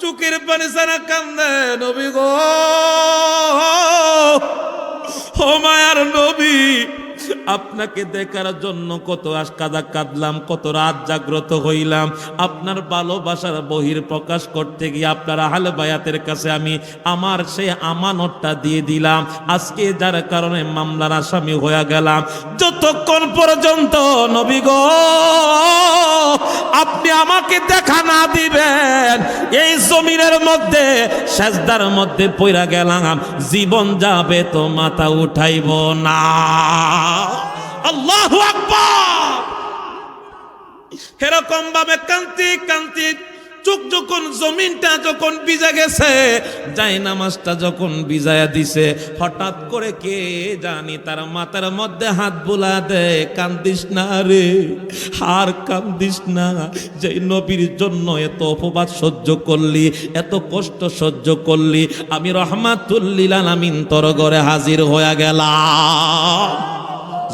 চোখের পানি ছাড়া কান্দে নবী গো, ও মায়ার নবী, আপনাকে দেখার জন্য কত কাঁদলাম, কত রাত জাগ্রত হইলাম। আপনার ভালোবাসার বহির প্রকাশ করতে গিয়ে আপনার আহলে বায়াতের কাছে আমি আমার সেই আমানতটা দিয়ে দিলাম। আজকে যার কারণে মামলার আসামি হয়ে গেলাম। যতক্ষণ পর্যন্ত নবী গো আপনি আমাকে দেখা না দিবেন, এই জমিনের মধ্যে সেজদার মধ্যে পইরা গেলাম, জীবন যাবে তো মাথা উঠাইব না। আল্লাহু আকবার। এরকম ভাবে কান্তি কান্তি চোখ যখন জমিনটা যখন ভিজে গেছে, যাই নামাজটা যখন ভিজায়া দিছে, হঠাৎ করে কে জানি তার মাথার মধ্যে হাত বুলা দেয়, কান্দিস না রে, আর কান্দিস না, যে নবীর জন্য এত অপবাদ সহ্য করলি, এত কষ্ট সহ্য করলি, আমি রহমাতুল লিল আলামিন তোর ঘরে হাজির হয়ে গেলাম।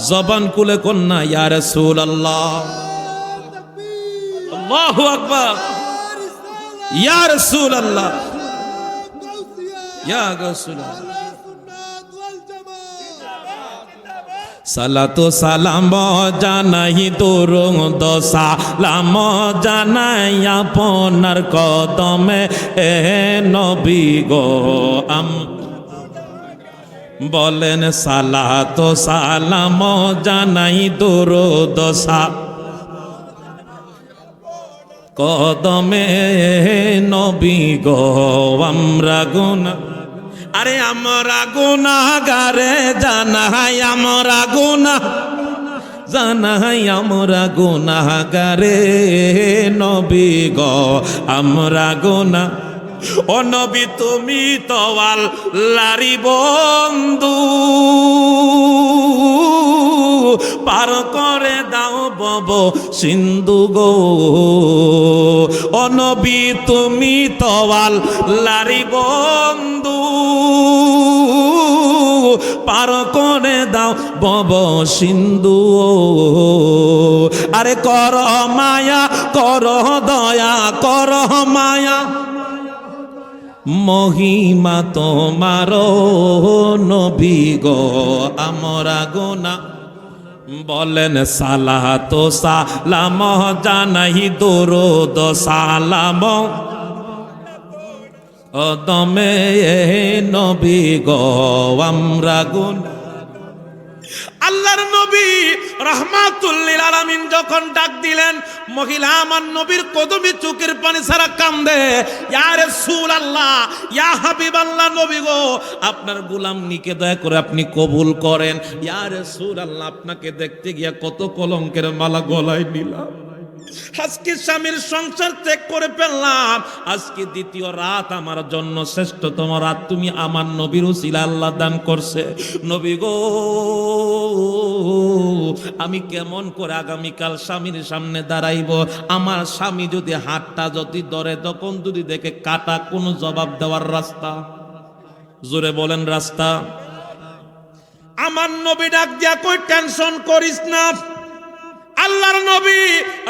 জবান খুলে কন্যা ইয়া রাসূলুল্লাহ, আল্লাহু আকবার, ইয়া রাসূলুল্লাহ, ইয়া রাসূলুল্লাহ। সালাতু সালাম জানাই দরুদ সালাম জানাই আপনার কদমে এ নবী গো, বলেন সালাতু সালাম জানাই দরুদ কদমে নবী গো, আমরা গুনাহ, আরে আমরা গুনাহগারে জানাই আমরা গুনাহ, জানাই আমরা গুনাহগারে নবী গো, আমরা গুনাহ। ও নবী তুমি তো আল্লাহরই বন্ধু, পার করে দাও বব সিন্ধু গো, ও নবী তুমি তো আল্লাহরই বন্ধু, পার করে দাও বব সিন্ধু। আরে কর মায়া কর দয়া কর মায়া, মহিমা তোমার নবী গো, আমরা গুনাহ, বলেন সালাতু সালাম জানাই দরুদ সালাম কদমে নবী গো, আমরা গুনাহ। আল্লাহর নবী রাহমাতুল লিল আলামিন যখন ডাক দিলেন, মহিলা আমার নবীর কদমে চোখের পানি ছাড়া কান্দে, ইয়া রাসূলুল্লাহ, ইয়া হাবিবাল্লাহ, নবী গো আপনার গোলামকে দয়া করে আপনি কবুল করেন। ইয়া রাসূলুল্লাহ, আপনাকে দেখতে গিয়া কত কলঙ্কের মালা গলায় নিলাম, আজকে স্বামীর সংসার ত্যাগ করে ফেললাম, আজকে দ্বিতীয় রাত আমার জন্য শ্রেষ্ঠতম রাত তুমি আমার নবীর উসিলা আল্লাহ দান করছে। নবী গো আমি কেমন করে আগামীকাল স্বামীর সামনে দাঁড়াইব? আমার স্বামী যদি হাতটা যদি ধরে, তখন যদি দেখে কাটা, কোন জবাব দেওয়ার রাস্তা? জোরে বলেন রাস্তা? আমার নবী ডাক দিয়া কই টেনশন করিস না। আল্লাহর নবী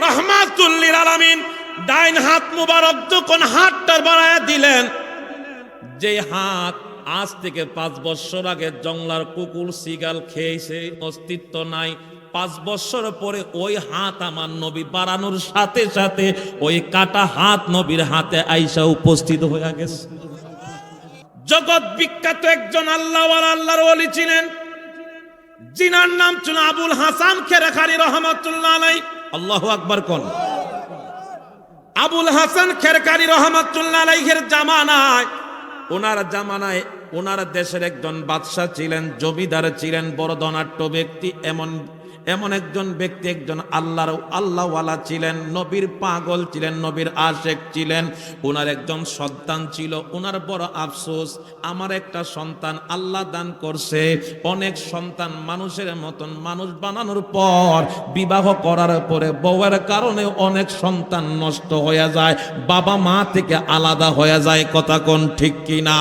রাহমাতুল লিল আলামিন ডাইন হাত মুবারক যখন হাতটা বাড়ায়া দিলেন, যে হাত আজ থেকে 5 বছর আগে জংলার কুকুর সিগাল খেয়েছে, অস্তিত্ব নাই, 5 বছর পরে ওই হাত আমার নবী বাড়ানোর সাথে সাথে ওই কাটা হাত নবীর হাতে আইসা উপস্থিত হয়ে গেছে। জগৎ বিখ্যাত একজন আল্লাহওয়ালা আল্লাহর ওলি ছিলেন, জিনার নাম ছিল আবুল হাসান খেরখানি রহমাতুল্লাহ আলাইহি। আল্লাহু আকবার কোন। আবুল হাসান খেরখানি রহমাতুল্লাহ আলাইহির জামানায়, ওনার দেশের একজন বাদশা ছিলেন, জমিদার ছিলেন, বড় ধনাঢ্য ব্যক্তি। এমন একজন ব্যক্তি, একজন আল্লাহওয়ালা ছিলেন, নবীর পাগল ছিলেন, নবীর আশেক ছিলেন। ওনার একজন সন্তান ছিল, ওনার বড় আফসোস, আমার একটা সন্তান আল্লাহ দান করছে। অনেক সন্তান মানুষের মতন মানুষ বানানোর পর, বিবাহ করার পরে বউয়ের কারণে অনেক সন্তান নষ্ট হয়ে যায়, বাবা মা থেকে আলাদা হয়ে যায়। কথা কোন ঠিক কিনা?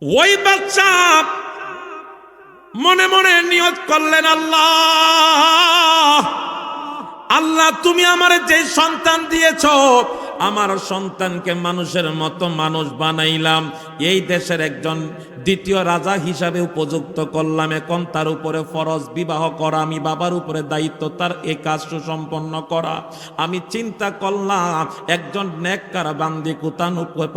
ওই বাচ্চা মনে মনে নিয়ত করলেন, আল্লাহ আল্লাহ তুমি আমার যে সন্তান দিয়েছো, আমার সন্তানকে মানুষের মতো মানুষ বানাইলাম, এই দেশের একজন দ্বিতীয় রাজা হিসাবে উপযুক্ত করলাম, এখন তার উপরে ফরজ বিবাহ করা, আমি বাবার উপরে দায়িত্ব তার এই কাজ সুসম্পন্ন করা। আমি চিন্তা করলাম একজন নেককার বান্দি কোথা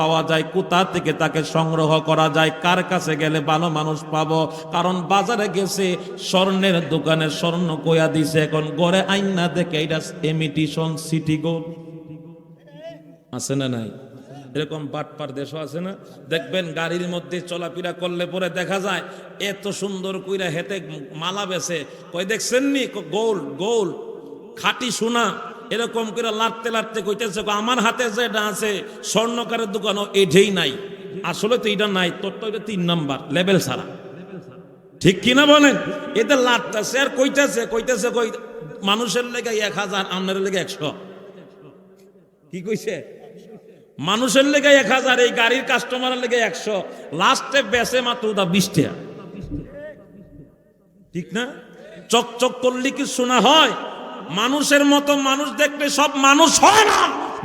পাওয়া যায়, কোথা থেকে তাকে সংগ্রহ করা যায়, কার কাছে গেলে ভালো মানুষ পাবো। কারণ বাজারে গেছে, স্বর্ণের দোকানে স্বর্ণ কইয়া দিছে, এখন গড়ে আইনা দেখে এটা ইমিটেশন সিটি গোল্ড। আছে না নাই? এরকম বাটপার দেশও আছে না? দেখবেন গাড়ির মধ্যে চলাফেরা করলে পরে দেখা যায় এত সুন্দর কইরা হেতে মালা বেছে, কই দেখছেন নি গোল্ড গোল্ড খাঁটি সোনা, এরকম করে লাড়তে লাড়তে কইতেছে আমার হাতে যেটা আছে স্বর্ণকারের দোকানও এটাই নাই। আসলে তো এটা নাই, তোর তো এটা 3 নাম্বার লেভেল ছাড়া, ঠিক কিনা বলেন? এতে লাড়তেছে আর কইতেছে কইতেছে কই মানুষের লেগে 1000, আপনার লেগে 100। কি কইছে? মানুষের লেগে 1000, এই গাড়ির কাস্টমারের লেগে 100, লাস্টে বেচে মাত্র 20 টাকা। ঠিক না? চকচক করলে কি শোনা হয়? মানুষের মতো মানুষ দেখলে সব মানুষ হয় না।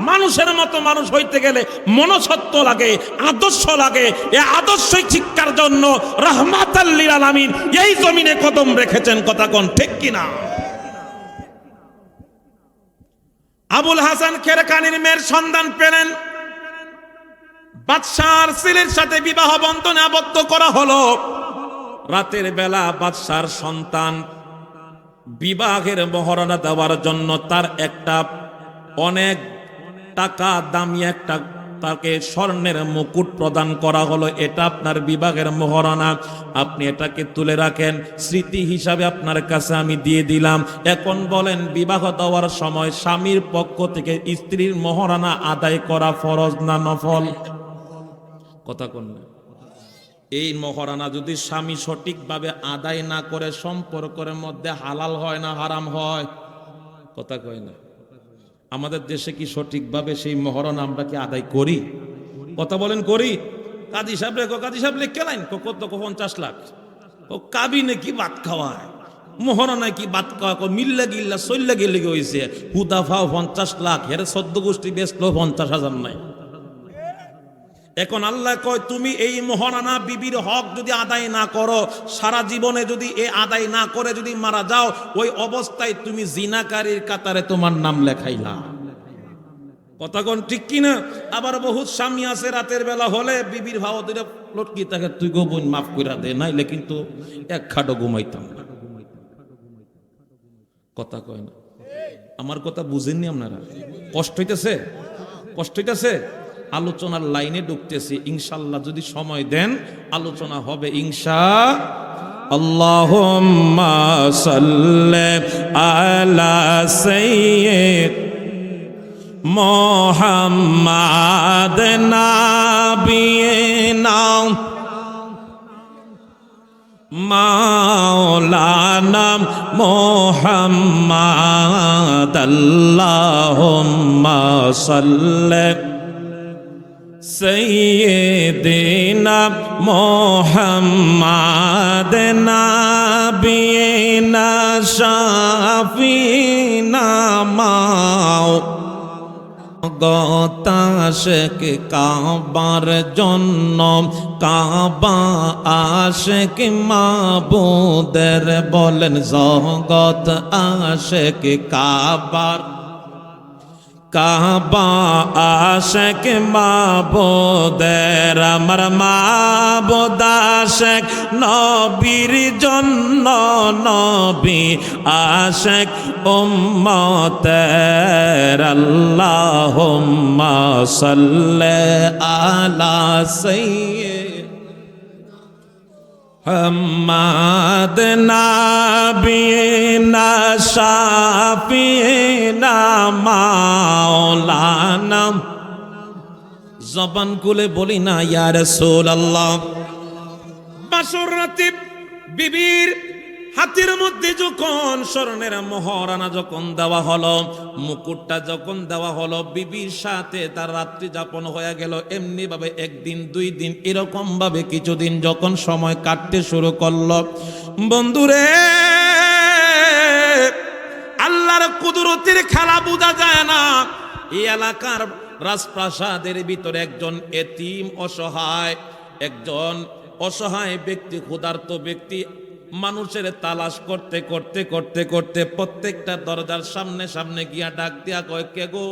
মানুষের মতো মানুষ হইতে গেলে মনসত্ব লাগে, আদর্শ লাগে। এই আদর্শই শিক্ষার জন্য রাহমাতাল লিল আলামিন এই জমিনে কদম রেখেছেন। কথা কোন ঠিক কিনা? আবুল হাসান খেরকানির মেয়ের সন্ধান পেলেন, বাদশার ছেলের সাথে বিবাহ বন্ধনে আবদ্ধ করা হলো। রাতের বেলা বাদশার সন্তান বিবাহের মহারণা দেওয়ার জন্য তার একটা অনেক টাকা দামি একটা তাকে স্বর্ণের মুকুট প্রদান করা হলো। এটা আপনার বিবাহের মহারণা, আপনি এটাকে তুলে রাখেন, স্মৃতি হিসাবে আপনার কাছে আমি দিয়ে দিলাম। এখন বলেন, বিবাহ দেওয়ার সময় স্বামীর পক্ষ থেকে স্ত্রীর মহারণা আদায় করা ফরজ না নফল? কথা কোন না? এই মহারণা যদি স্বামী সঠিকভাবে আদায় না করে সম্পর্কের মধ্যে হালাল হয় না হারাম হয়? কথা কয় না। আমাদের দেশে কি সঠিকভাবে সেই মহারণা আমরা কি আদায় করি? কথা বলেন, করি? কাজী সাহেব রে, কাজী সাহেব লিখে লাইন কত 50 লাখ, ও কাবিনে কি ভাত খাওয়ায়, মহারণায় কি ভাত খাওয়া, মিল্লা গিল্লা সল্লা গেলে হয়েছে, হুদাফাও 50 লাখ, এর 14 গোষ্ঠী বেচলো 50,000 নাই। এখন আল্লাহ কয়, তুমি এই মহারানা বিবির হক যদি আদায় না করো, সারা জীবনে যদি এ আদায় না করে যদি মারা যাও, ওই অবস্থায় তুমি জিনাকারীর কাতারে তোমার নাম লেখাইলা। কথা কোন ঠিক কিনা? আবার বহুত স্বামী আছে রাতের বেলা হলে বিবির ভাও দুইটা লটকি থাকে, তুই গো বোন মাফ কইরা দে, নাইলে কিন্তু এক খাটো ঘুমাইতাম না। কথা কয় না? আমার কথা বুঝেননি আপনারা? কষ্ট হইতেছে? কষ্ট হইতেছে? আলোচনার লাইনে ঢুকতেছি, ইনশাআল্লাহ যদি সময় দেন আলোচনা হবে ইনশাআল্লাহ। আল্লাহুম্মা সাল্লি আলা সাইয়্যিদ মুহাম্মাদ নাবিয়িনা মাওলানা মুহাম্মাদ আল্লাহুম্মা সাল্লি সৈয়দিনা মুহাম্মাদ নাবিয়িনা শাফিনা মাও গতাশেক কাবার জন্য কাবা আশেক মাবুদের বলেন জগৎ আশেক কাবার কাবা আশেক মাবুদের আমার মাবুদ আশেক নবীর জন্য নবী আশেক উম্মতের আল্লাহুম্মা সাল্লি আলা সাইয়্যিদ মুহাম্মাদ নাবিয়িনা শাফিনা মাওলানা। জবান খুলে বলি না ইয়া রাসূলুল্লাহ। বাসর রাতে বিবির হাতের মধ্যে যখন স্বর্ণের মহারানা যখন দেওয়া হলো, মুকুটটা যখন দেওয়া হলো, বিবির সাথে তার রাত্রি যাপন হয়ে গেল। এমনি ভাবে একদিন 2 দিন এরকম ভাবে কিছুদিন যখন সময় কাটতে শুরু করলো, বন্ধুরে আল্লাহর কুদরতের খেলা বোঝা যায় না। এই এলাকার রাজপ্রাসাদের ভিতরে একজন এতিম অসহায় ব্যক্তি, ক্ষুধার্ত ব্যক্তি মানুষের তালাশ করতে করতে করতে করতে প্রত্যেকটা দরজার সামনে গিয়া ডাক দিয়া কয়, কে গো,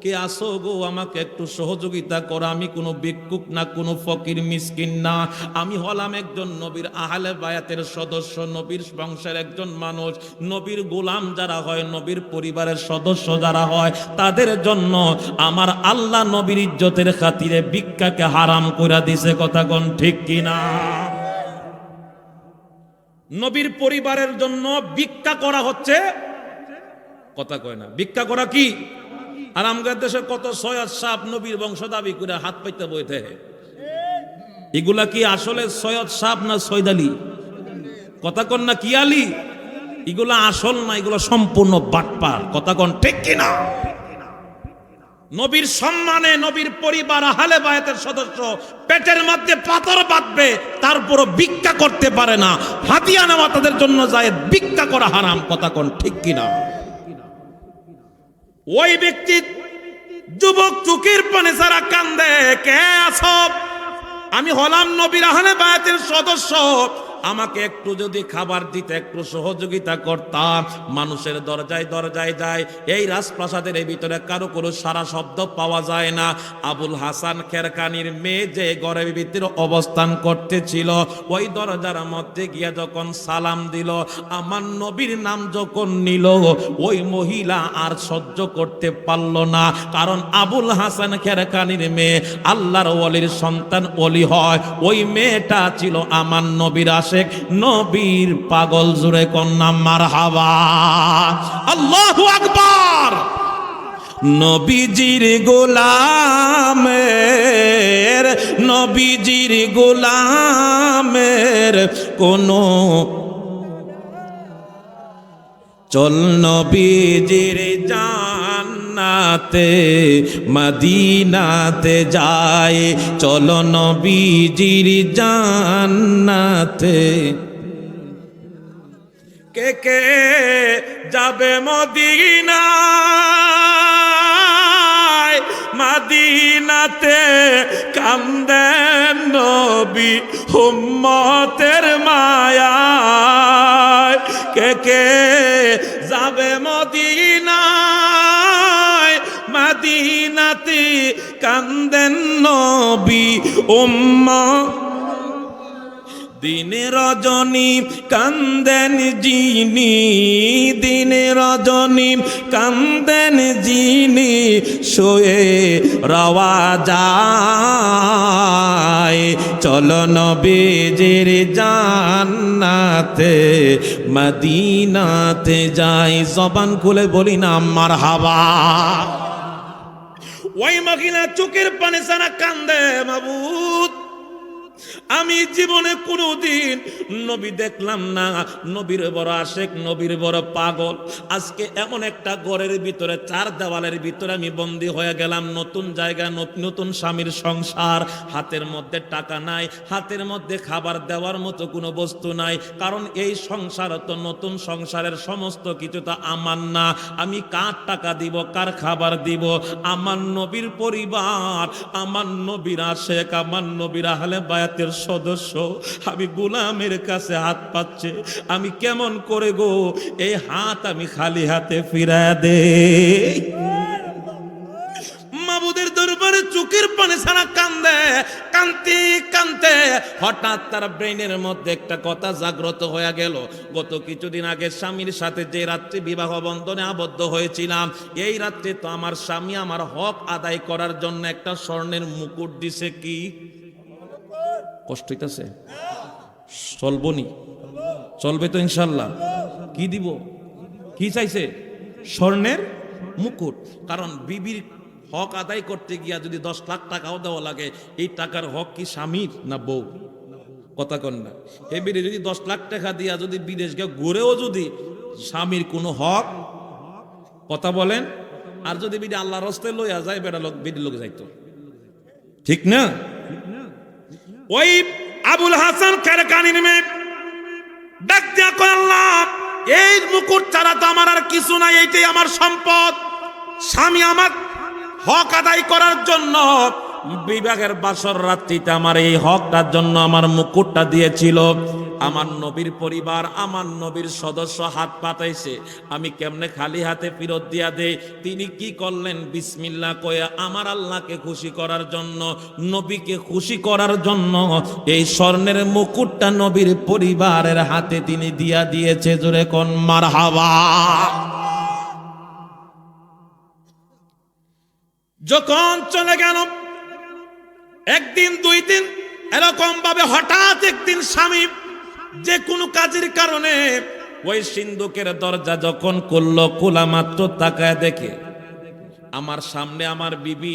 কে আসো গো, আমাকে একটু সহযোগিতা করো। আমি কোনো ভিক্ষুক না, কোনো ফকির মিসকিন না, আমি হলাম একজন নবীর আহলে বায়াতের সদস্য, নবীর বংশের একজন মানুষ। নবীর গোলাম যারা হয়, নবীর পরিবারের সদস্য যারা হয়, তাদের জন্য আমার আল্লাহ নবীর ইজ্জতের খাতিরে ভিক্ষাকে হারাম করে দিছে। কথা কোন ঠিক কিনা? নবীর পরিবারের জন্য ভিক্ষা করা হচ্ছে, কথা কয় না, ভিক্ষা করা কি? আর আমাদের দেশে কত সৈয়দ সাহেব নবীর বংশ দাবি করে হাত পাইতে বইতে, এগুলা কি আসলে সৈয়দ সাহেব না সৈয়দ আলী? কথা কন না, কি আলী? এগুলা আসল না, এগুলো সম্পূর্ণ বাটপার। কথা কন ঠিক কিনা? নবীর সম্মানে নবীর পরিবার আহলে বায়াতের সদস্য পেটের মধ্যে পাথর বাঁধবে, তারপরও ভিক্ষা করতে পারে না, হাদিয়া নেওয়া তাদের জন্য যায়, ভিক্ষা করা হারাম। কথা কোন ঠিক কিনা? ওই ব্যক্তি যুবক চোখের পানি ছাড়া কান্দে, কে আছো? আমি হলাম নবীর আহলে বায়াতের সদস্য, আমাকে একটু যদি খাবার দিতে, একটু সহযোগিতা করতাম। মানুষের দরজায় দরজায় যায়, এই রাজপ্রাসাদের ভিতরে কারো কোনো সারা শব্দ পাওয়া যায় না। আবুল হাসান খেরকানির মেয়ে যে ঘরের ভিতরে অবস্থান করতেছিল, ওই দরজার মধ্যে গিয়া যখন সালাম দিল, আমার নবীর নাম যখন নিল, ওই মহিলা আর সহ্য করতে পারল না। কারণ আবুল হাসান খেরকানির মেয়ে আল্লাহর ওলির সন্তান, ওলি হয়। ওই মেয়েটা ছিল আমার নবীর আশেক, নবীর পাগল। জুড়ে কন্যা মারহাবা, আল্লাহু আকবার। নবীজির গোলামের কোনো চল নবীজির জান্নাতে মদিনাতে যায়, চলো নবীজির জান্নাতে। কে কে যাবে মদিনায়, মদিনাতে কান্দেন নবী উম্মতের মায়ায়। কে কে যাবে মদিনায়, মদিনাতে কান্দেন নবী উম্মত। দিনে রজনী কান্দেন যিনি, দিনে রজনী কান্দেন যিনি, শোয়ে রওয়া যায়, চলো নবীজির জান্নাতে মদিনাতে যাই। জবান খুলে বলি না মারহাবা। ওই মহিলা চোখের পানি ছাড়া কান্দে, মাবুদ আমি জীবনে কোনোদিন নবী দেখলাম না, নবীর বড় আশেক, নবীর বড় পাগল। আজকে এমন একটা ঘরের ভিতরে, চার দেওয়ালের ভিতরে আমি বন্দী হয়ে গেলাম। নতুন জায়গা, নতুন স্বামীর সংসার, হাতের মধ্যে টাকা নাই, হাতের মধ্যে খাবার দেওয়ার মতো কোনো বস্তু নাই। কারণ এই সংসার তো নতুন সংসারের সমস্ত কিছু তো আমার না। আমি কার টাকা দিব, কার খাবার দিব? আমার নবীর পরিবার, আমার নবীর আশেক, আমার নবীর আহলে বায়াতের সদস্য, আমি গোলামের কাছে হাত পাচ্ছে। আমি কেমন করে গো এই হাত আমি খালি হাতে ফিরায় দে? মাবুদের দরবারে চোখের পানি ছাড়া কান্দে, কানতে কানতে হঠাৎ তার ব্রেনের মধ্যে একটা কথা জাগ্রত হয়ে গেল। গত কিছুদিন আগে স্বামীর সাথে যে রাত্রি বিবাহ বন্ধনে আবদ্ধ হয়েছিলাম, এই রাত্রে তো আমার স্বামী আমার হক আদায় করার জন্য একটা স্বর্ণের মুকুট দিছে। কি কষ্ট হইতেছে? চলবনি? চলবে তো ইনশাল্লাহ। কি দিব? কি চাইছে? স্বর্ণের মুকুট। কারণ বিবির হক আদায় করতে গিয়া যদি 10 লাখ টাকাও দেওয়া লাগে, এই টাকার হক কি স্বামীর না বউ? কথা কন না। এবারে যদি 10 লাখ টাকা দিয়া যদি বিদেশ গিয়ে ঘুরেও যদি স্বামীর কোনো হক, কথা বলেন, আর যদি বিডি আল্লাহ রাস্তায় লইয়া যায়, বেটা লোক বিডি লোক যাইতো, ঠিক না? ওই আবুল হাসান খেরকানির মেয়ে ডাক দিয়া কয়, আল্লাহ এই মুকুট ছাড়া তো আমার আর কিছু নাই, এইটাই আমার সম্পদ। স্বামী আমার হক আদায় করার জন্য বিবাহের বাসর রাত্রিতে আমার এই হকটার জন্য আমার মুকুটটা দিয়েছিল। আমার নবীর পরিবার, আমার নবীর সদস্য হাত পাতাইছে, আমি কেমনে খালি হাতে ফেরত দিয়া দেই? তিনি কি করলেন? বিসমিল্লাহ কয়ে আমার আল্লাহকে খুশি করার জন্য, নবীকে খুশি করার জন্য এই স্বর্ণের মুকুটটা নবীর পরিবারের হাতে তিনি দিয়া দিয়েছে। জোরে কোন মারহাবা। যখন চলে গেল, একদিন দুই দিন এরকম ভাবে হঠাৎ একদিন স্বামী যে কোনো কাজের কারণে ওই সিন্ধুকের দরজা যখন খুলল, খোলা মাত্র তাকায় দেখে আমার সামনে আমার বিবি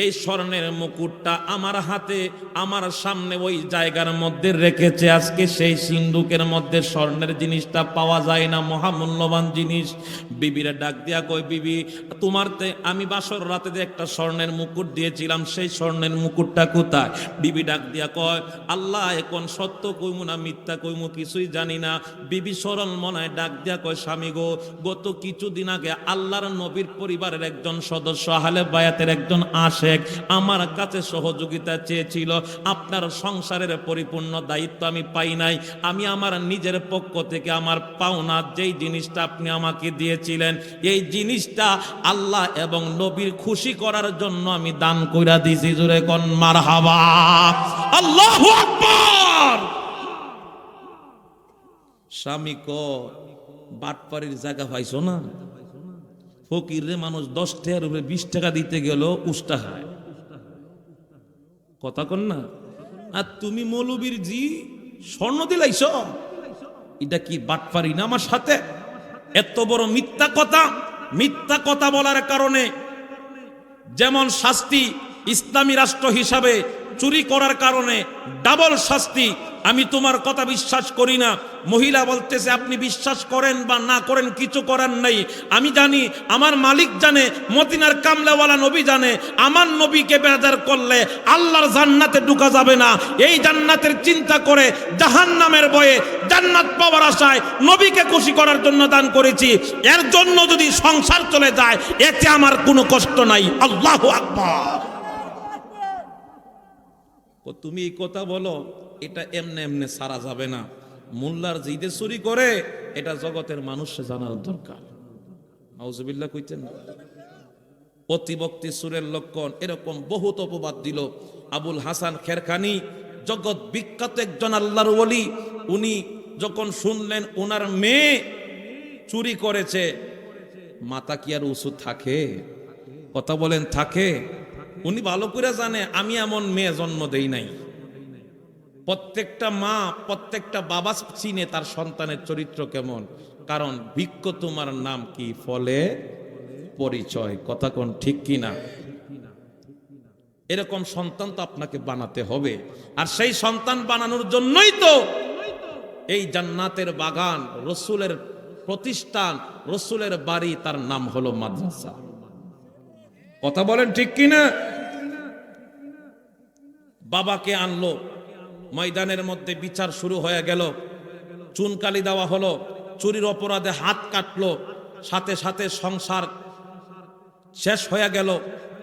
এই স্বর্ণের মুকুটটা আমার হাতে আমার সামনে ওই জায়গার মধ্যে রেখেছে। আজকে সেই সিন্ধুকের মধ্যে স্বর্ণের জিনিসটা পাওয়া যায় না, মহামূল্যবান জিনিস। বিবিরা ডাক দিয়া কই, বিবি তোমারতে আমি বাসর রাতে যে একটা স্বর্ণের মুকুট দিয়েছিলাম, সেই স্বর্ণের মুকুটটা কোথায়? বিবি ডাক দিয়া কয়, আল্লাহ এখন সত্য কইমু না মিথ্যা কইমু কিছুই জানি না। বিবি সরল মনায় ডাক দিয়া কয়, স্বামী গো, গত কিছুদিন আগে আল্লাহর নবীর পরিবারের একজন সদস্য, আহলে বায়াতের একজন আমার কাছে সহযোগিতা চেয়েছিল। আপনার সংসারের পরিপূর্ণ দায়িত্ব আমি পাই নাই। আমি আমার নিজের পক্ষ থেকে আমার পাওনা যেই জিনিসটা আপনি আমাকে দিয়েছিলেন, এই জিনিসটা আল্লাহ এবং নবীর খুশি করার জন্য আমি দান কইরা দিয়েছি। জোরে কোন মারহাবা, আল্লাহু আকবার। স্বামী কয়, বাটপাড়ির জায়গা পাইছো না? ফকির রে মানুষ 10 টাকার উপরে 20 টাকা দিতে গেল উষ্টা খায়, কথা কন না? আর তুমি মৌলবীর জি স্বর্ণ দিলাইছ, এটা কি বাটপারি না আমার সাথে? এত বড় মিথ্যা কথা। মিথ্যা কথা বলার কারণে যেমন শাস্তি, ইসলামী রাষ্ট্র হিসাবে চুরি করার কারণে ডাবল শাস্তি। আমি তোমার কথা বিশ্বাস করি না। মহিলা বলতেছে, আপনি বিশ্বাস করেন বা না করেন কিছু করার নাই। আমি জানি, আমার মালিক জানে, মদিনার কামলাওয়ালা নবী জানে, আমার নবীকে বেজার করলে আল্লাহর জান্নাতে ঢোকা যাবে না। এই জান্নাতের চিন্তা করে জাহান্নামের ভয়ে জান্নাত পাওয়ার আশায় নবীকে খুশি করার জন্য দান করেছি। এর জন্য যদি সংসার চলে যায়, এতে আমার কোনো কষ্ট নাই। আল্লাহু আকবার। তুমি এই কথা বলো, এটা এমনে এমনে সারা যাবে না। মোল্লার জিদে চুরি করে, এটা জগতের মানুষে জানার দরকার। নাউজুবিল্লাহ কইতেন না? অতিভক্তি সুরের লক্ষণ, এরকম বহুত অপবাদ দিল। আবুল হাসান খেরখানি জগৎ বিখ্যাত একজন আল্লাহর ওলি, উনি যখন শুনলেন ওনার মেয়ে চুরি করেছে, মাথা কি আর উঁচু থাকে? কথা বলেন, থাকে? উনি ভালো করে জানে আমি এমন মেয়ে জন্ম দেই নাই। প্রত্যেকটা মা, প্রত্যেকটা বাবা চিনে তার সন্তানের চরিত্র কেমন, কারণ ভিক্ষ তোমার নাম কি, ফলে পরিচয়। কথা কোন ঠিক কিনা? এরকম সন্তান তো আপনাকে বানাতে হবে। আর সেই সন্তান বানানোর জন্যই তো এই জান্নাতের বাগান, রসুলের প্রতিষ্ঠান, রসুলের বাড়ি, তার নাম হলো মাদ্রাসা। কথা বলেন ঠিক কিনা? বাবাকে আনলো, ময়দানের মধ্যে বিচার শুরু হয়ে গেল। চুনকালি দেওয়া হলো, চুরির অপরাধে হাত কাটলো, সাথে সাথে সংসার শেষ হয়ে গেল।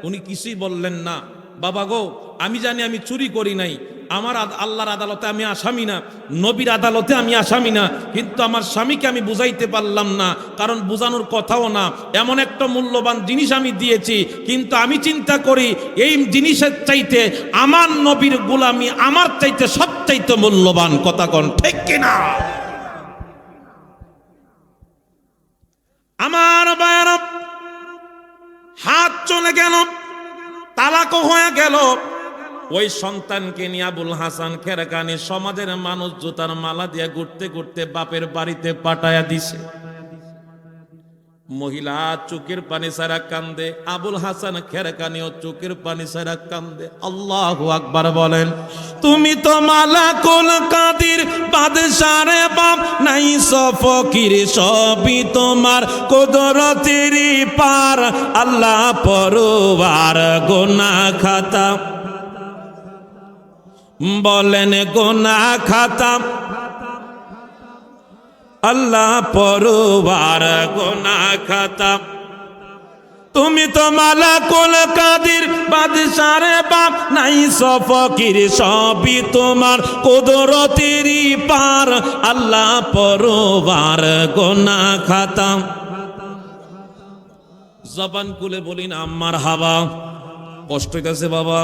উনি কিছুই বললেন না। বাবা গো, আমি জানি আমি চুরি করি নাই, আমার আল্লাহর আদালতে আমি আসামি না, নবীর আদালতে আমি আসামি না, কিন্তু আমার স্বামীকে আমি বুঝাইতে পারলাম না, কারণ বুঝানোর কথাও না। এমন একটা মূল্যবান জিনিস আমি দিয়েছি, কিন্তু আমি চিন্তা করি এই জিনিসের চাইতে আমার নবীর গোলামি আমার চাইতে সবচাইতে মূল্যবান। কথা কোন ঠিক কিনা? আমার বায়রা, হাত চলে গেল, তালাকও হয়ে গেল। ওই সন্তানকে নিয়ে আবুল হাসান খেরকানি সমাজের মানুষ জুতার মালা দিয়ে ঘুরতে ঘুরতে বাপের বাড়িতে পাঠায়া দিছে। মহিলা চোখের পানি ছাড়া কান্দে, আবুল হাসান খেরকানিও চোখের পানি ছাড়া কান্দে। আল্লাহু আকবার বলেন। তুমি তো মালাকুল কাদির বাদশারে বাপ নাই ফকির, সবই তোমার কুদরতের পার। আল্লাহ পরওয়ার গুনাহ খাতা, বলেন গুনাহ খাতা, আল্লাহ পরওয়ার গুনাহ খাতা। তুমি তো মালাকুল কাদির বাদশার বাপ নাই ফকির, সবই তোমার কুদরতেরই পার, আল্লাহ পরওয়ার গোনা খাতা। জবান খুলে বলি না আমার হাবা। কষ্ট হইতেছে বাবা,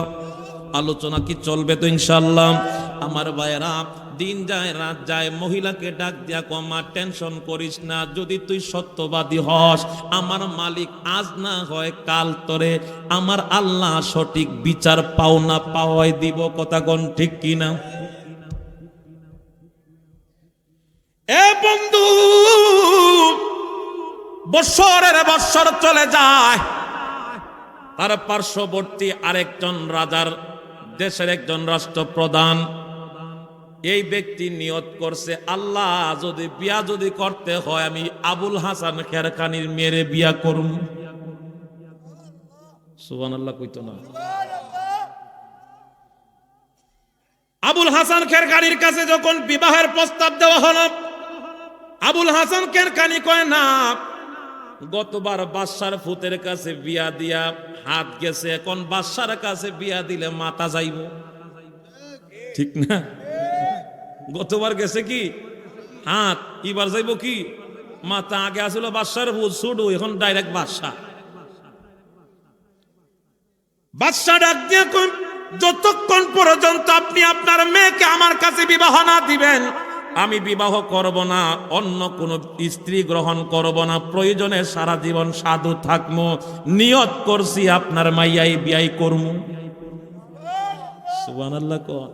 আলোচনা কি চলবে তো ইনশাআল্লাহ? আমার ভাইয়েরা, দিন যায় রাত যায়, মহিলাকে ডাক দিয়া কমা টেনশন করিস না, যদি তুই সত্যবাদী হস আমার মালিক আজ না হয় কাল তোরে আমার আল্লাহ সঠিক বিচার পাও না পাওয়াই দিব। কথা কোন ঠিক কিনা? এ বন্ধু, বৎসরের বৎসর চলে যায়, তার পার্শ্ববর্তী আরেকজন রাজার দেশের একজন রাষ্ট্রপ্রধান, এই ব্যক্তি নিয়ত করছে আল্লাহ যদি বিয়া যদি করতে হয় আমি আবুল হাসান খেরকানির মেয়েরে বিয়া করব। সুবহানাল্লাহ কইতো না? আবুল হাসান খেরকানির কাছে যখন বিবাহের প্রস্তাব দেওয়া হলো, আবুল হাসান খেরকানি কয় না, গতবার বাদশার ফুতের কাছে বিয়া দিয়া হাত গেছে, এখন বাদশার কাছে বিয়া দিলে মাথা যাইব, ঠিক না? গতবার গেছে কি হাত, এবার যাইব কি মাথা। আগে আসলে বাদশার ফুত ছোট, এখন ডাইরেক্ট বাদশা। বাদশা ডাক দিয়া কোন, যতক্ষণ পর্যন্ত আপনি আপনার মেয়েকে আমার কাছে বিবাহ না দিবেন আমি বিবাহ করব না, অন্য কোন স্ত্রী গ্রহণ করব না, প্রয়োজনে সারা জীবন সাধু থাকবো, নিয়ত করছি আপনার মাইয়াই বিয়াই করবো। সুবহানাল্লাহ কোন?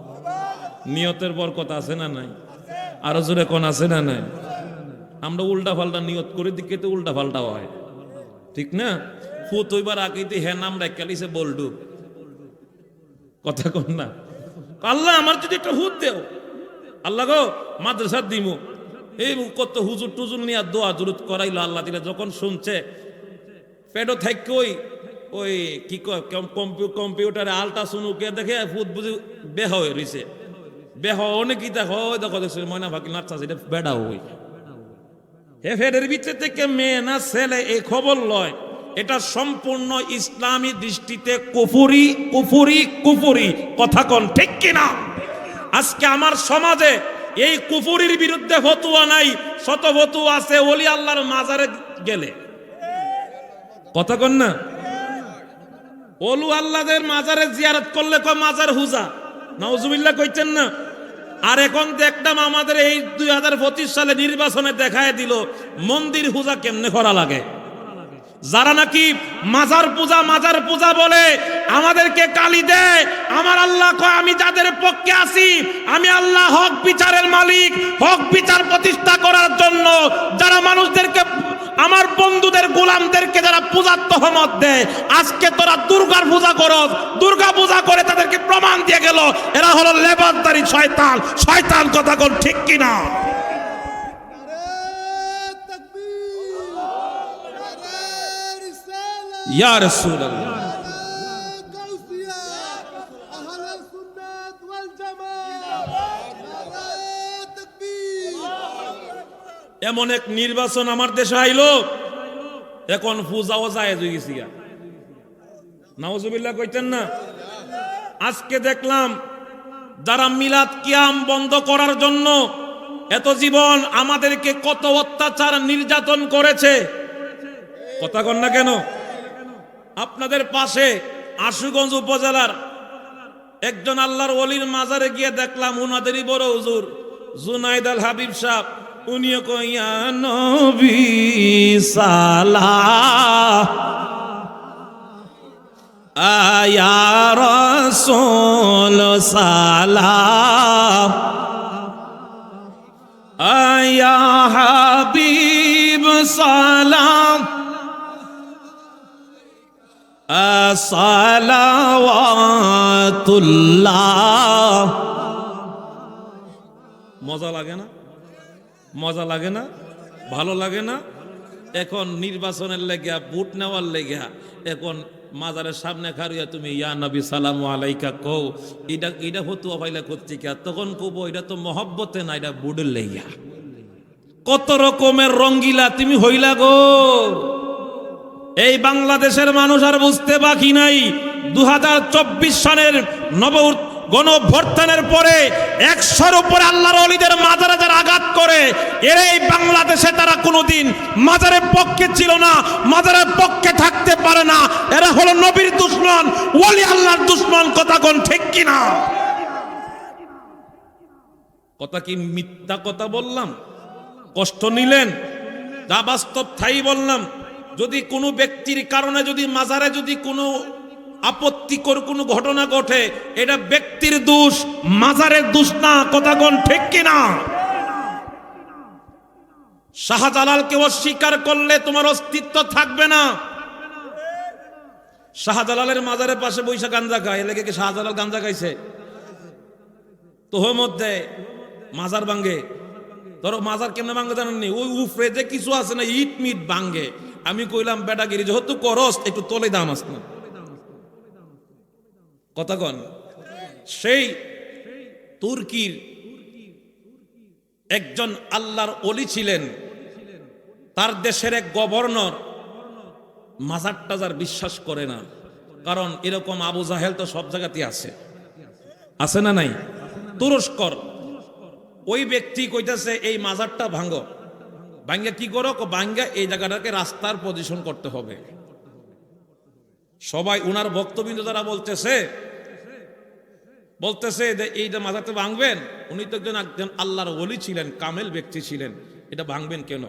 নিয়তের বরকত আছে না নাই? আরো জোরে কোন আছে না নাই? আমরা উল্টা পাল্টা নিয়ত করে দিকে তো উল্টা পাল্টা হয়, ঠিক না? ফুত হইবার আগেই হ্যাঁ নাম রাখিয়ালিছে বলডু। কথা কোন না? আল্লাহ আমার যদি একটা হুত দেও, আল্লাহ গো মাদ্রাসা দিমু, এই কত হুজুর টুজুর নিয়ে দোয়া জুরুত করাইলো, আল্লাহ দিলে যখন শুনছে পেটো থাকি ওই কি কয় কম্পিউটারে আলট্রাসোনোকে দেখে ফুত বুঝি বেহ হয়ে রয়েছে, বেহ অনেকই দেখো দেখো দেখছো ময়না ফাঁকি নাচা, এটা বেড়া হই হে ফেডের ভিতরে থেকে মেয়ে না ছেলে এই খবর লয়, এটা সম্পূর্ণ ইসলামী দৃষ্টিতে কুফরি কুফরি কুফরি। কথা কোন ঠিক কিনা? আজকে আমার সমাজে এই কুফরির বিরুদ্ধে ফতোয়া নাই, শত ফতোয়া আছে ওলি আল্লাহর মাজারে গেলে। কথা কোন না? ওলু আল্লাহদের মাজারে জিয়ারত করলে কয় মাজার হুজা, নাউজুবিল্লাহ কইতেন না? আর এখন দেখলাম আমাদের এই 2025 সালে নির্বাচনে দেখায় দিল মন্দির পূজা কেমনে করা লাগে। যারা নাকি মাজার পূজা বলে আমাদেরকে গালি দেয়, আমার আল্লাহ কয় আমি যাদের পক্ষে আছি, আমি আল্লাহ হক বিচারের মালিক, হক বিচার প্রতিষ্ঠা করার জন্য যারা মানুষদেরকে আমার বন্ধুদের গোলামদেরকে যারা পূজার তহমত দেয়, আজকে তোরা দুর্গার পূজা করস, দুর্গা পূজা করে তাদেরকে প্রমাণ দিয়ে গেল এরা হলো লেবাসদারি শয়তান। শয়তান কথা কোন ঠিক কিনা? ইয়া রাসূলুল্লাহ, এমন এক নির্বাচন আমার দেশে আইলো, এখন পূজাও জায়েজ হয়ে গেছে। নাউজুবিল্লাহ কইতেন না? আজকে দেখলাম যারা মিলাদ কিয়াম বন্ধ করার জন্য এত জীবন আমাদেরকে কত অত্যাচার নির্যাতন করেছে। কথা কন না কেন? আপনাদের পাশে আশুগঞ্জ উপজেলার একজন আল্লাহর ওলির মাজারে গিয়ে দেখলাম উনাদেরই বড় হুজুর জুনাইদ আল হাবিব সাহেব, উনিও কইয়া নবী সালাম আয়া রাসূল সালাম আয়া হাবিব সালাম সালাওয়াতুল্লাহ। মজা লাগে না? মজা লাগে না? ভালো লাগে না? এখন নির্বাচনের লেগা ভোট নেওয়ার লেগা এখন মাজারের সামনে খাড়িয়া তুমি ইয়া নবী সালামু আলাইকা কও, এটা ফতুয়া পাইলা কর্তিকা, তখন কব এটা তো মহব্বতে না, এটা বুডের লেগা। কত রকমের রঙ্গিলা তুমি হইলা গো। এই বাংলাদেশের মানুষ আর বুঝতে বাকি নাই 2024 সালের গণঅভ্যুত্থানের পরে 100-র উপরে আল্লাহর ওলিদের মাজারে যারা আঘাত করে এই বাংলাদেশে তারা কোনোদিন মাজারের পক্ষে ছিল না, মাজারের পক্ষে থাকতে পারে না। এরা হলো নবীর দুশমন, ওলি আল্লাহর দুশমন। কথা কোন ঠিক কিনা? কথা কি মিথ্যা কথা বললাম? কষ্ট নিলেন? যা বাস্তব তাই বললাম। যদি কোনো ব্যক্তির কারণে যদি মাজারে যদি কোনো আপত্তিকর কোনো ঘটনা ঘটে, এটা ব্যক্তির দোষ, মাজারের দোষ না। কথা কোন ঠিক কিনা? শাহজালালকে অস্বীকার করলে তোমার অস্তিত্ব থাকবে না। শাহজালালের মাজারের পাশে বৈশা গাঞ্জা খায়, এলাকে কি শাহজালাল গাঞ্জা খাইছে? তোর মধ্যে মাজার ভাঙ্গে। ধরো মাজার কেমনে ভাঙ্গে জানেননি? ওই উফরে যে কিছু আছে না, ইট মিট ভাঙ্গে। আমি কইলাম বেটাগিরি যেহেতু করস, একটু তলে দাম আস না। কথা কন। সেই তুর্কির একজন আল্লাহর ওলি ছিলেন, তার দেশের এক গভর্নর মাজার টাজার বিশ্বাস করে না। কারণ এরকম আবু জাহেল তো সব জায়গাতে আছে, আছে না নাই? তুরস্কর ওই ব্যক্তি কইতাছে এই মাজারটা ভাঙ্গো। ভাঙ্গা কি করো? ভাঙ্গা এই জায়গাটাকে রাস্তার পজিশন করতে হবে। সবাই উনার বক্তব্য যারা বলতেছে যে এইটা মাজারটা ভাঙবেন। উনি তো একজন আল্লাহর ওলি ছিলেন, কামেল ব্যক্তি ছিলেন, এটা ভাঙবেন কেন?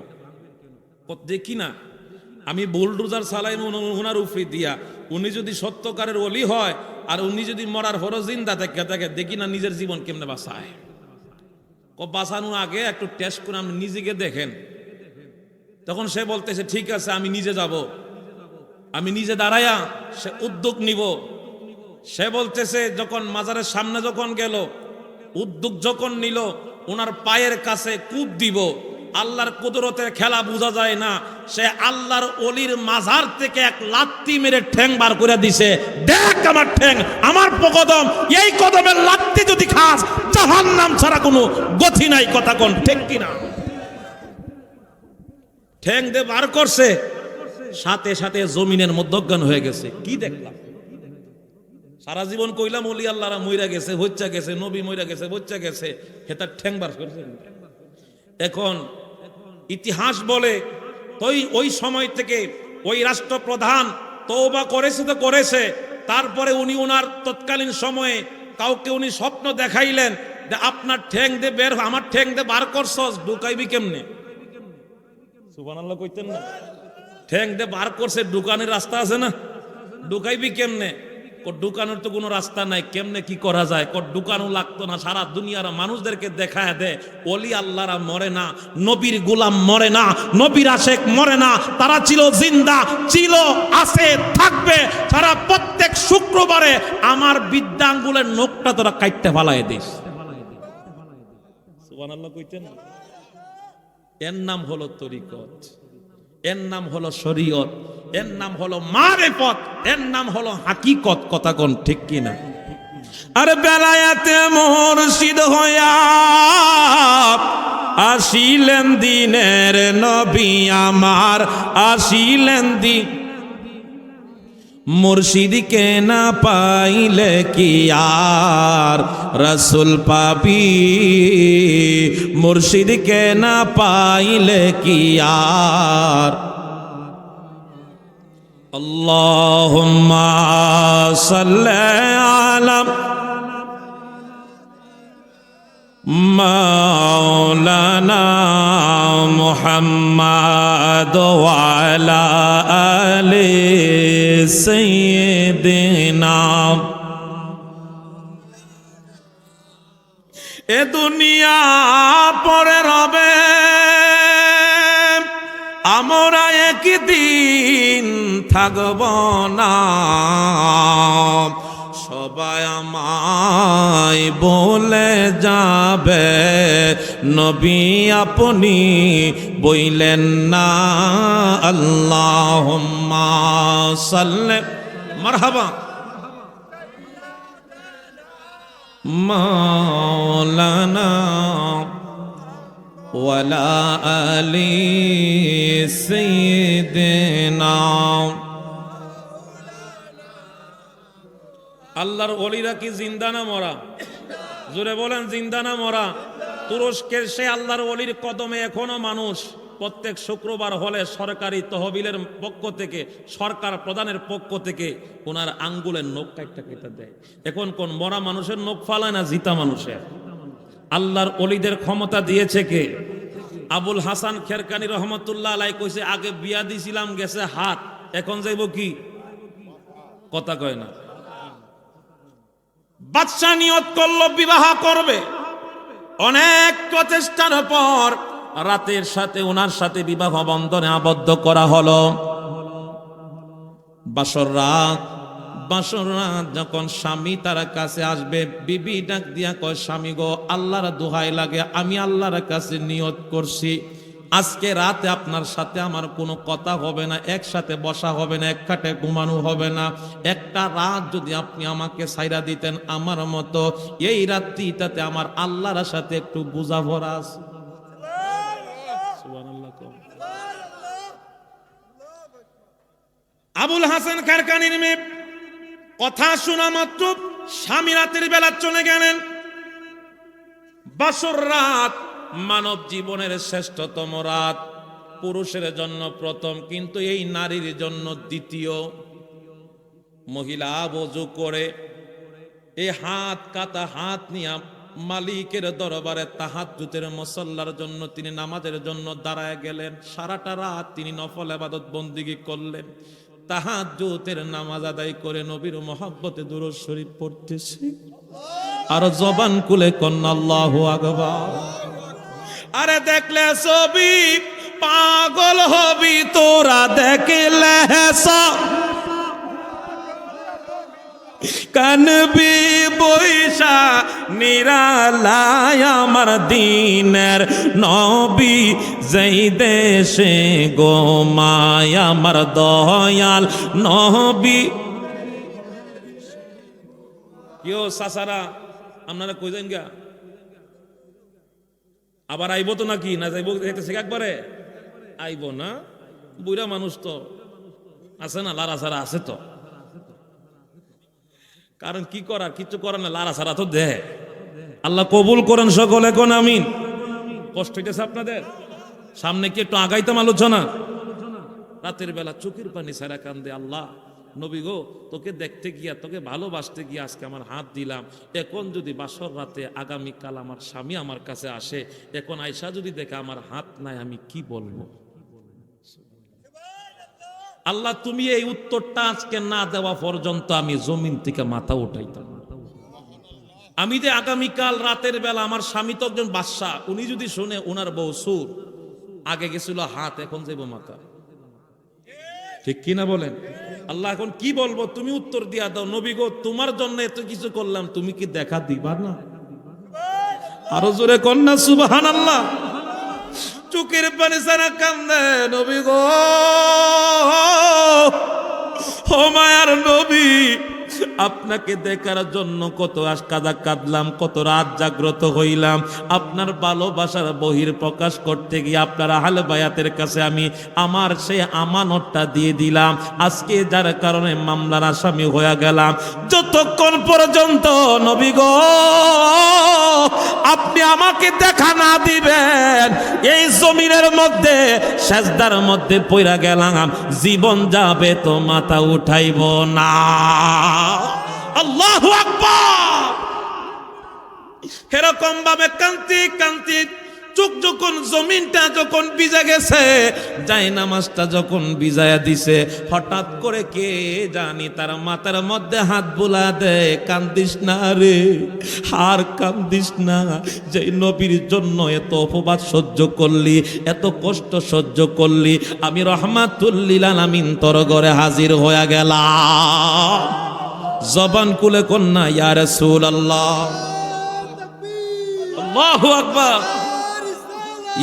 দেখি না আমি বুলডোজার চালাই উনার উপরে দিয়া। উনি যদি সত্যকারের ওলি হয় আর উনি যদি মরার পরও জিন্দা থাকে, দেখি না নিজের জীবন কেমনে বাঁচায়। বাঁচানোর আগে একটু টেস্ট করে আপনি নিজেকে দেখেন। তখন সে বলতেছে ঠিক আছে আমি নিজে যাব, আমি নিজে দাঁড়ায়া সে উদ্যোগ নিব। সে বলতেছে যখন মাজারের সামনে যখন গেল, উদ্যোগ যখন নিল, ওনার পায়ের কাছে কূপ দিব। আল্লাহর কুদরতের খেলা বোঝা যায় না। সে আল্লাহর ওলির মাজার থেকে এক লাত্তি মেরে ঠ্যাং বার করে দিছে। দেখ আমার ঠ্যাং, আমার কদম, এই কদমের লাত্তি যদি খাস জাহান্নাম ছাড়া কোনো গতি নাই। কথা কোন ঠিক কিনা? ঠ্যাং দিয়ে বার করছে, সাথে সাথে জমিনের মধ্যে অজ্ঞান হয়ে গেছে। কি দেখলাম? সারা জীবন কইলাম ওলি আল্লাহরা মইরা গেছে, হইচা গেছে, নবী মইরা গেছে, হইচা গেছে, হেতার ঠ্যাং বার করছে। এখন ইতিহাস বলে ওই সময় থেকে ওই রাষ্ট্রপ্রধান তওবা করেছে তো করেছে। তারপরে উনি ওনার তৎকালীন সময়ে কাউকে উনি স্বপ্ন দেখাইলেন যে আপনার ঠ্যাং দিয়ে বের, আমার ঠ্যাং দিয়ে বার করছস, ঢুকাইবি কেমনে? সুবহানাল্লাহ কইতেন না? ঠ্যাং দিয়ে বার করছে, ঢুকানোর রাস্তা আছে না? ঢুকাইবি কেমনে? ঢুকানোর তো কোনো রাস্তা নাই। কেমনে কি করা যায়? ঢুকানো লাগতো না। সারা দুনিয়ার মানুষদেরকে দেখায় দেয় ওলি আল্লাহরা মরে না, নবীর গোলাম মরে না, নবীর আশেক মরে না। তারা ছিল জিন্দা, ছিল, আছে, থাকবে। সারা প্রত্যেক শুক্রবারে আমার বৃদ্ধাঙ্গুলের নখটা তোরা কাটতে ফালায় দিস। সুবহানাল্লাহ কইতেন। এর নাম হলো তরিকত, এর নাম হলো শরীয়ত, এর নাম হলো মারিফত, এর নাম হলো হাকিকত। কথা কোন ঠিক কিনা? আর বেলায়েতে মুর্শিদ হইয়া আসিলেন দিনের নবী আমার, আসিলেন দিন। মুর্শিদকে না পাইলে কি আর রাসূল পাবি? মুর্শিদকে না পাইলে কি আর? আল্লাহুম্মা সাল্লি আলা মাওলানা মুহাম্মদ ওয়া আলা আলি সাইয়্যিদিনা। এ দুনিয়া পরে রবে, আমরা একদিন থাকব না। সবাই আমায় বলে যাবে নবী আপনি বইলেন না। আল্লাহুম্মা সাল্লি মারহাবা মাওলানা ওয়ালা আলি সাইয়্যিদিনা। আল্লাহর ওলিরা কি জিন্দা না মরা? জোরে বলেন, জিন্দা না মরা? তুরস্কের সে আল্লাহর ওলির কদমে এখনো মানুষ প্রত্যেক শুক্রবার হলে সরকারি তহবিলের পক্ষ থেকে, সরকার প্রধানের পক্ষ থেকে ওনার আঙ্গুলের নখ কাটটা কেটে দেয়। এখন কোন মরা মানুষের নখ ফালায় না, জিতা মানুষের। আল্লাহর ওলিদের ক্ষমতা দিয়েছে কে? আবুল হাসান খেরকানি রহমতুল্লাহ আলাই কইছে, আগে বিয়া দিছিলাম গেছে হাত, এখন যাইব কি? কথা কয় না। বাদশা নিয়ত করলো বিবাহ করবে, অনেক প্রচেষ্টার পর রাতের সাথে ওনার সাথে বিবাহ বন্ধনে আবদ্ধ করা হলো। বাসর রাত যখন স্বামী তার কাছে আসবে, বিবি ডাক দিয়া কয়, স্বামী গো, আল্লাহর দোহাই লাগে, আমি আল্লাহর কাছে নিয়ত করছি আজকে রাতে আপনার সাথে আমার কোনো কথা হবে না, একসাথে বসা হবে না, এক খাটে ঘুমানো হবে না। একটা রাত যদি আপনি আমাকে ছাইরা দিতেন আমার মতো, এই রাত্রিটাতে আমার আল্লাহর সাথে একটু বোঝাপড়া আছে। আবুল হাসান কারকানির মেয়ে কথা শোনা মাত্র স্বামী রাতের বেলা চলে গেলেন। বাসর রাত মানব জীবনের শ্রেষ্ঠতম রাত, পুরুষের জন্য প্রথম, কিন্তু এই নারীর জন্য দ্বিতীয়। মহিলা ওযু করে এই হাত কাটা হাত নিয়ে মালিকের দরবারে তাহাজ্জুদের মুসাল্লার জন্য তিনি নামাজের জন্য দাঁড়ায় গেলেন। সারাটা রাত তিনি নফল ইবাদত বন্দেগী করলেন, তাহাজ্জুদের নামাজ আদায় করে নবীর মহব্বতে দুরূদ শরীফ পড়তেছে আর জবান খুলে কন্না আল্লাহু আকবার। আরে দেখলে ছবি পাগল হবি তোরা, দেখলে কানবি বৈশা নিরালায় আমার দিনের নবী যেই দেশে গো মায় আমার দয়াল নবী। কেউ সাসারা আপনারা কই যান গা? আবার আইব তো নাকি না যাইব একবারে? আইব না, বুড়া মানুষ তো আছে না, লারা সারা আছে তো, কারণ কি করার, কিছু করার না, লারা সারা তো দেয়। আল্লাহ কবুল করেন সকলে, কোন আমিন। কষ্ট হইতেছে আপনাদের? সামনে কি একটু আগাইতাম আলোচনা? রাতের বেলা চোখের পানি সারা কান্দে, আল্লাহ নবী গো, তোকে দেখতে গিয়া, তোকে ভালোবাসতে গিয়া আজকে আমার হাত দিলাম, এখন যদি বাসর রাতে আগামীকাল আমার স্বামী আমার কাছে আসে, এখন আয়সা যদি দেখে আমার হাত নাই, আমি কি বলবো? আল্লাহ তুমি এই উত্তরটা আজকে না দেওয়া পর্যন্ত আমি জমিন থেকে মাথা উঠাইতাম। আমি যে আগামীকাল রাতের বেলা আমার স্বামী তো একজন বাদশা, উনি যদি শুনে ওনার বউ সুর, আগে গেছিল হাত, এখন যাইব মাথা। ঠিক কিনা বলেন? আল্লাহ এখন কি বলবো? তুমি উত্তর দিয়া দাও, নবী গো তোমার জন্য এত কিছু করলাম, তুমি কি দেখা দিবা না? আরো জোরে কন্যা সুবহানাল্লাহ। চোখের পানি সারা কান্দে নবী গো, ও মায়ার নবী, আপনাকে দেখার জন্য কত কাদা কাঁদলাম, কত রাত জাগ্রত হইলাম, আপনার ভালোবাসার বহির প্রকাশ করতে গিয়ে আপনার আহলে বায়াতের কাছে আমি আমার সেই আমানতটা দিয়ে দিলাম। আজকে যার কারণে মামলার আসামি হয়ে গেলাম। যতক্ষণ পর্যন্ত নবী গো আপনি আমাকে দেখা না দিবেন, এই জমিনের মধ্যে সেজদার মধ্যে পইরা গেলাম, জীবন যাবে তো মাথা উঠাইব না। আল্লাহু আকবার। এরকম ভাবে কান্তি কান্তি চোখ যখন জমিনটা যখন ভিজে গেছে, যাই নামাজটা যখন ভিজায়া দিছে, হঠাৎ করে কে জানি তার মাথার মধ্যে হাত বুলা দেয়, কান্দিস না রে, আর কান্দিস না, যে নবীর জন্য এত অপবাদ সহ্য করলি, এত কষ্ট সহ্য করলি, আমি রহমাতুল লিল আলামিন তোর ঘরে হাজির হয়ে গেলাম। জবান খুলে কন্যা ইয়া রাসূলুল্লাহ, আল্লাহু আকবার,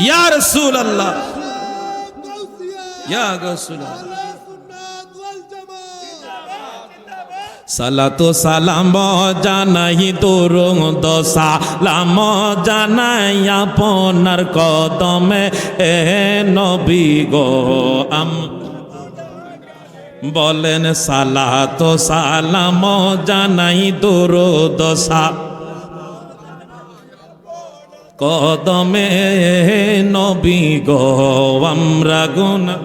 ইয়া রাসূলুল্লাহ, ইয়া রাসূলুল্লাহ। সালাতু সালাম জানাই দরুদ সালাম জানাই আপনার কদমে, এ নবী গো বলেন সালাত সালাম জানাই দরুদ কদমে নবী গো আমরা গুনাহ,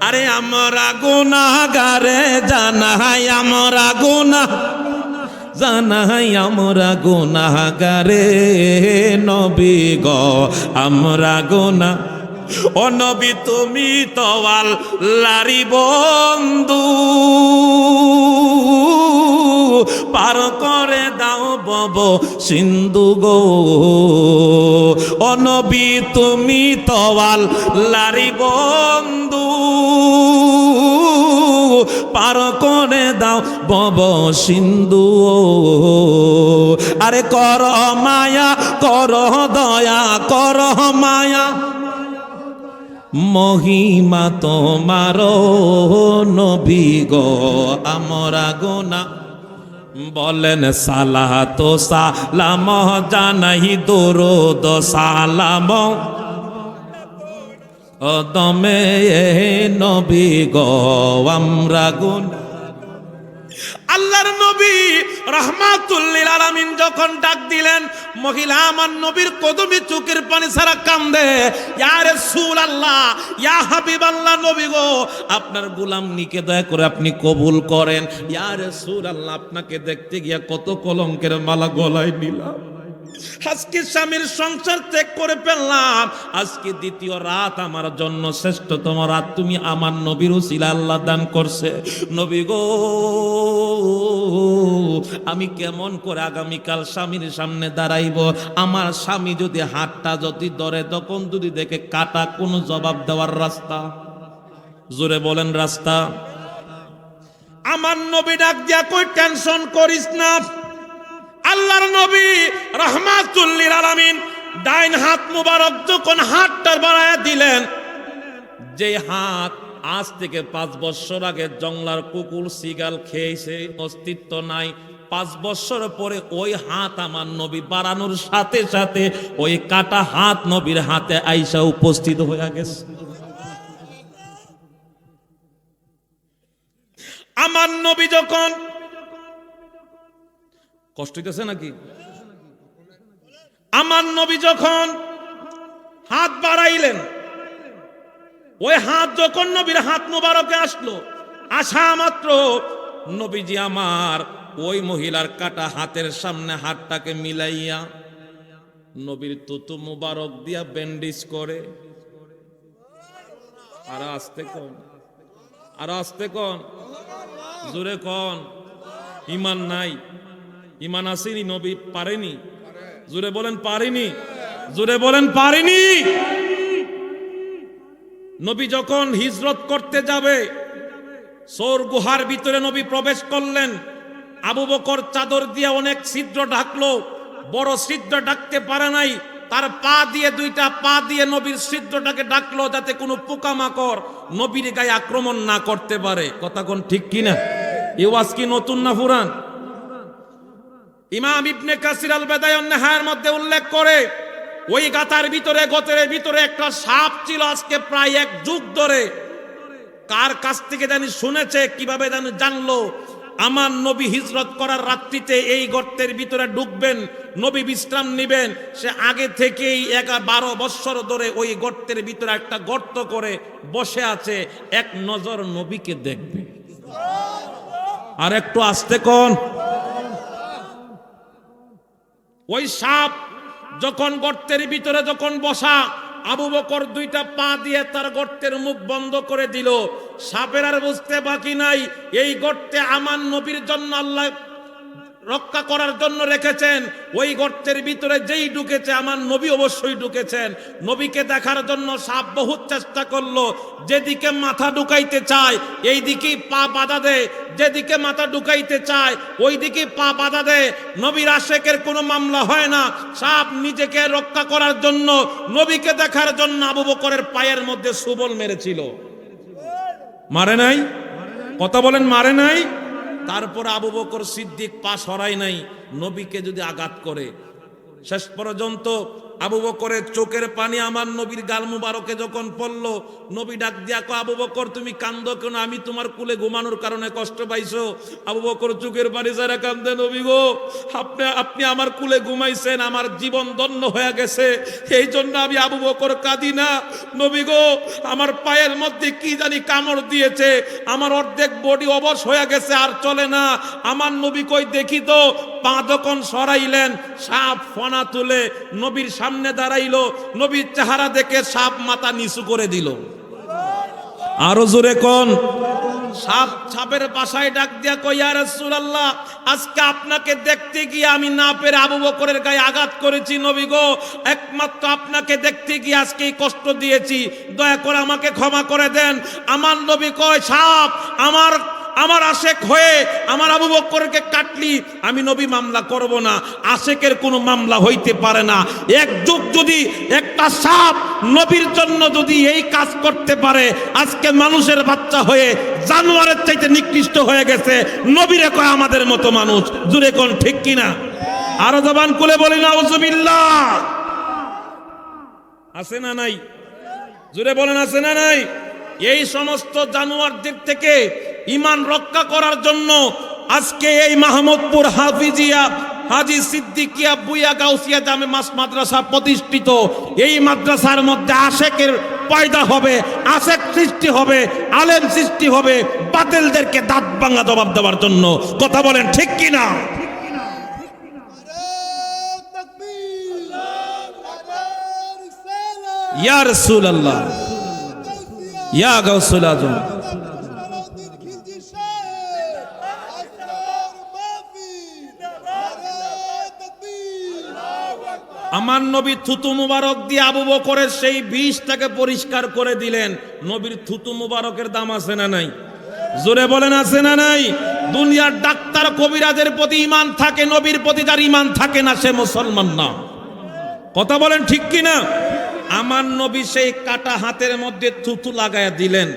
আরে আমরা গুনাহগারে জানাই আমরা গুনাহ, জানাই আমরা গুনাহগারে নবী গো আমরা গুনাহ। ও নবী তুমি তো আল্লাহরই বন্ধু, পার করে দাও বব সিন্ধু গো। ও নবী তুমি তো আল্লাহরই বন্ধু, পার করে দাও বব সিন্ধু। আরে কর মায়া কর দয়া কর মায়া, মহিমা তোমার নবী গো আমরা গুনাহ। বলেন সালাত সালাম জানাই দরুদ সালাম কদমে নবী গো আমরা গুনাহ। আল্লাহর নবী রাহমাতুল লিল আলামিন যখন ডাক দিলেন, মহিলা আমার নবীর কদমে চোখের পানি ছাড়া কান্দে, ইয়া রাসূলুল্লাহ ইয়া হাবিবাল্লাহ নবী গো আপনার গোলামনিকে দয়া করে আপনি কবুল করেন। ইয়া রাসূলুল্লাহ আপনাকে দেখতে গিয়া কত কলঙ্কের মালা গলায় নিলাম, আজকে স্বামীর সংসার ত্যাগ করে ফেললাম, আজকে দ্বিতীয় রাত আমার জন্য শ্রেষ্ঠতম রাত তুমি আমার নবীর উসিলা আল্লাহ দান করছে। নবী গো আমি কেমন করে আগামীকাল স্বামীর সামনে দাঁড়াইব? আমার স্বামী যদি হাতটা যদি ধরে তখন যদি দেখে কাটা, কোনো জবাব দেওয়ার রাস্তা? জোরে বলেন রাস্তা? আমার নবী ডাক দিয়া কই টেনশন করিস না, আল্লাহর নবী রাহমাতুল লিল আলামিন ডাইন হাত মুবারক যখন হাতটা বাড়ায়া দিলেন, যে হাত আজ থেকে 5 বছর আগে জংলার কুকুর সিগাল খেয়েছে, অস্তিত্ব নাই, 5 বছর পরে ওই হাত আমার নবী বাড়ানোর সাথে সাথে ওই কাটা হাত নবীর হাতে আইসা উপস্থিত হয়ে গেছে। আমার নবী যখন কষ্ট হইতেছে নাকি? আমার নবী যখন হাত বাড়াইলেন, ওই হাত যখন নবীর হাত মুবারকে আসলো, আসা মাত্র নবীজি আমার ওই মহিলার কাটা হাতের সামনে হাতটাকে মিলাইয়া নবীর তুতু মুবারক দিয়া ব্যান্ডেজ করে। আর আস্তে কোন, আর আস্তে কোন, জোরে কোন। ইমান নাই, ইমান আসেনি, নবী পারেনি। জোরে বলেন পারেনি, জোরে বলেন পারেনি। নবী যখন হিজরত করতে যাবে, সৌর গুহার ভিতরে নবী প্রবেশ করলেন, আবু বকর চাদর দিয়ে অনেক ছিদ্র ঢাকলো, বড় ছিদ্র ঢাকতে পারে নাই, তার পা দিয়ে, 2টা পা দিয়ে নবীর ছিদ্রটাকে ঢাকলো যাতে কোনো পোকামাকড় নবীর গায়ে আক্রমণ না করতে পারে। কথা কোন ঠিক কিনা? এই ওয়াজ কি নতুন না পুরান? ইমাম ইবনে কাসির আল বাদায়ান নেহায়ের মধ্যে উল্লেখ করে, ওই গাতার ভিতরে, গোতের ভিতরে একটা সাপ ছিল আজকে প্রায় 1 যুগ ধরে। কার কাছ থেকে জানি শুনেছে, কিভাবে জানি জানলো, আমার নবী হিজরত করার রাত্রিতে এই গর্তের ভিতরে ঢুকবেন, নবী বিশ্রাম নেবেন, সে আগে থেকেই 12 বছর ধরে ওই গর্তের ভিতরে একটা গর্ত করে বসে আছে, এক নজর নবীকে দেখবে। আর একটু আস্তে কোন। ওই সাপ যখন গর্তের ভিতরে যখন বসা, আবু বকর 2টা পা দিয়ে তার গর্তের মুখ বন্ধ করে দিল। সাপের আর বুঝতে বাকি নাই, এই গর্তে আমার নবীর জন্য আল্লাহ রক্ষা করার জন্য রেখেছেন। ওই গর্তের ভিতরে যেই ঢুকেছে, আমার নবী অবশ্যই ঢুকেছেন। নবীকে দেখার জন্য সাপ বহুত চেষ্টা করলো, যেদিকে মাথা ঢুকাইতে চায় এই দিকেই পা বাধা দেয়, যেদিকে মাথা ঢুকাইতে চায় ওই দিকে পা বাধা দেয়। নবীর আশেকের কোনো মামলা হয় না। সাপ নিজেকে রক্ষা করার জন্য, নবীকে দেখার জন্য আবু বকরের পায়ের মধ্যে সুবল মেরেছিল। মারে নাই? কথা বলেন, মারে নাই? তারপর আবু বকর সিদ্দিক পা সরাই নাই, নবীকে যদি আঘাত করে। শেষ পর্যন্ত আবু বকরের চোখের পানি আমার নবীর গাল মুবারকে যখন পড়লো, নবী ডাক দিয়া কয়, আবু বকর তুমি কান্দো কেন? আমি তোমার কুলে ঘুমানোর কারণে কষ্ট পাইছো? আবু বকর চোখের পানি ছাড়া কান্দে, নবী গো আপনি আমার কুলে ঘুমাইছেন, আমার জীবন ধন্য হয়ে গেছে, এই জন্য আমি আবু বকর কাঁদি না। নবী গো আমার পায়ের মধ্যে কি জানি কামড় দিয়েছে, আমার অর্ধেক বডি অবশ হয়ে গেছে, আর চলে না। আমার নবী কই দেখি তো। পা যখন সরাইলেন, সাপ ফনা তুলে নবীর সামনে দাঁড়াইলো, নবীর চেহারা দেখে সাপ মাথা নিচু করে দিল। আরো জোরে কোন? সাপের পাশায় ডাক দিয়া কই, ইয়া রাসূলুল্লাহ আজকে আপনাকে দেখতে গিয়ে আমি না পেরে আবু বকরের গায়ে আঘাত করেছি নবী গো, একমাত্র আপনাকে দেখতে গিয়ে আজকে কষ্ট দিয়েছি, দয়া করে আমাকে ক্ষমা করে দেন। আমার নবী কয়, সাপ আমার আশেক হয়ে আমার আবু বকরকে কাটলি, আমি নবী মামলা করব না, আশেকের কোনো মামলা হইতে পারে না। এক যুগ যদি একটা সাপ নবীর জন্য যদি এই কাজ করতে পারে, আজকে মানুষের বাচ্চা হয়ে জানোয়ারের চাইতে নিকৃষ্ট হয়ে গেছে, নবীরে কয় আমাদের মতো মানুষ। জুরে কোন ঠিক কিনা? আরো জবান খুলে বলি নাউজুবিল্লাহ। আছে না নাই? জুরে বলেন আছে না নাই? এই সমস্ত জানোয়ারদের থেকে ঈমান রক্ষা করার জন্য আজকে এই মাহমুদপুর হাফিজিয়া হাজী সিদ্দিকিয়া বুয়া গাউসিয়া জামে মাদ্রাসা প্রতিষ্ঠিত। এই মাদ্রাসার মধ্যে আশেকের পয়দা হবে, আশেক সৃষ্টি হবে, আলেম সৃষ্টি হবে, বাতিলদেরকে দাঁত ভাঙা জবাব দেওয়ার জন্য। কথা বলেন ঠিক কিনা? ইয়া রাসূলুল্লাহ, ইয়া গাউসুল আজম। আমার নবী থুতু মুবারক দিয়ে আবু বকরের সেই বিষটাকে পরিষ্কার করে দিলেন। নবীর থুতু মুবারকের দাম আছে না নাই? জোরে বলেন আছে না নাই? দুনিয়ার ডাক্তার কবিরাজের প্রতি ঈমান থাকে, নবীর প্রতি যার ঈমান থাকে না সে মুসলমান না। কথা বলেন ঠিক কিনা? আমার নবী সেই কাটা হাতের মধ্যে থুতু লাগায়া দিলেন,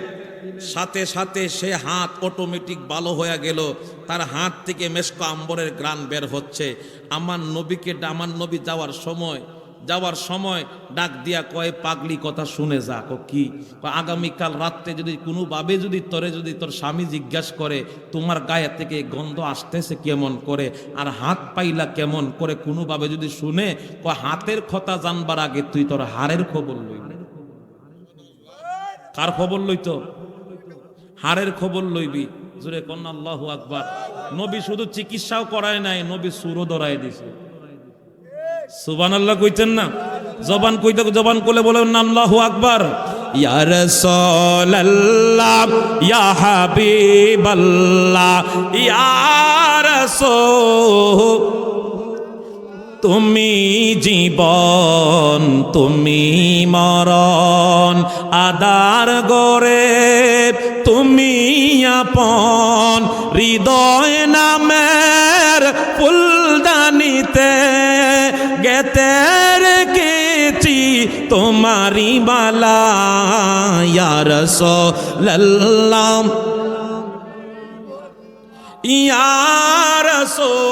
সাথে সাথে সে হাত অটোমেটিক ভালো হয়ে গেল, তার হাত থেকে মেশক আম্বরের গ্রান বের হচ্ছে। আমার নবী যাওয়ার সময় ডাক দিয়া কয়, পাগলি কথা শুনে যা। কি? আগামীকাল রাত্রে যদি কোনোভাবে যদি তোর স্বামী জিজ্ঞাসা করে তোমার গায়ে থেকে গন্ধ আসতেছে কেমন করে আর হাত পাইলা কেমন করে, কোনোভাবে যদি শুনে, হাতের কথা জানবার আগে তুই তোর হাড়ের খবর লইবি। কার খবর লইতো? হাড়ের খবর লইবি। জোরে কোন আল্লাহু আকবার। নবী শুধু চিকিৎসাও করায় নাই, নবী সুরও ধরায় দিছে। সুবহানাল্লাহ কইতেন না? জবান কোলে বলেন না আল্লাহু আকবার। ইয়া রাসূলুল্লাহ, ইয়া হাবিবাল্লাহ, ইয়া রাসূল, তুমি জীবন তুমি মরণ, আদার গরে তুমি আপন, হৃদয় নামের ফুলদানিতে গেতে রেখেছি তোমারি বালা। ইয়া রাসূলুল্লাহ, ইয়া রাসূলুল্লাহ,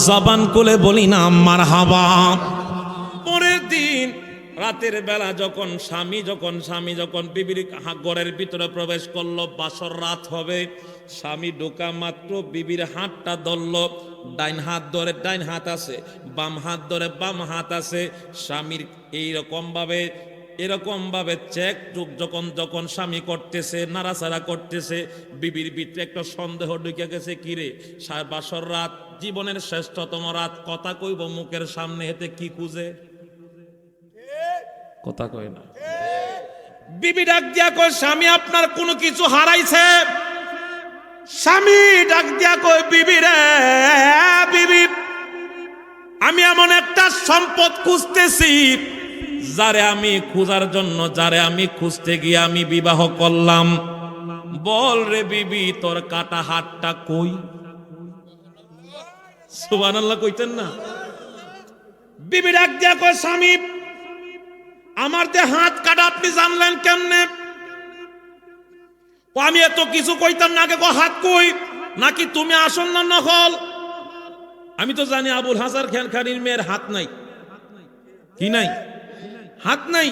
জবান খুলে বলি না মারহাবা। পরের দিন রাতের বেলা যখন স্বামী যখন বিবির ঘরের ভিতরে প্রবেশ করলো, বাসর রাত হবে, স্বামী ঢোকা মাত্র বিবির হাতটা ধরল, ডাইন হাত ধরে ডাইন হাত আছে, বাম হাত ধরে বাম হাত আছে। স্বামীর এরকম ভাবে চেক চুক যখন স্বামী করতেছে, নাড়াচাড়া করতেছে, বিবির ভিতরে একটা সন্দেহ ঢুকে গেছে, কিরে বাসর রাত, জীবনের শ্রেষ্ঠতম রাত, কথা কইব মুখের সামনে, হেতে কি খুঁজে? কথা কয় না। বিবি ডাক দিয়া কয়, স্বামী আপনার কোনো কিছু হারাইছে? স্বামী ডাক দিয়া কয়, বিবি রে বিবি, আমি এমন একটা সম্পদ খুঁজতেছি যারে আমি খুঁজতে গিয়ে আমি বিবাহ করলাম। বল রে বিবি, তোর কাটা হাতটা কই? সুবহানাল্লাহ কইতেন না? বিবি ডাক দিয়া কয়, স্বামী আমার যে হাত কাটা আপনি জানলেন কেমনে? আমি এত কিছু কইতাম না, আগে হাত কই, নাকি তুমি আসল না নকল? আমি তো জানি আবুল হাসান খানখানির মেয়ের হাত নাই, কি নাই, হাত নাই।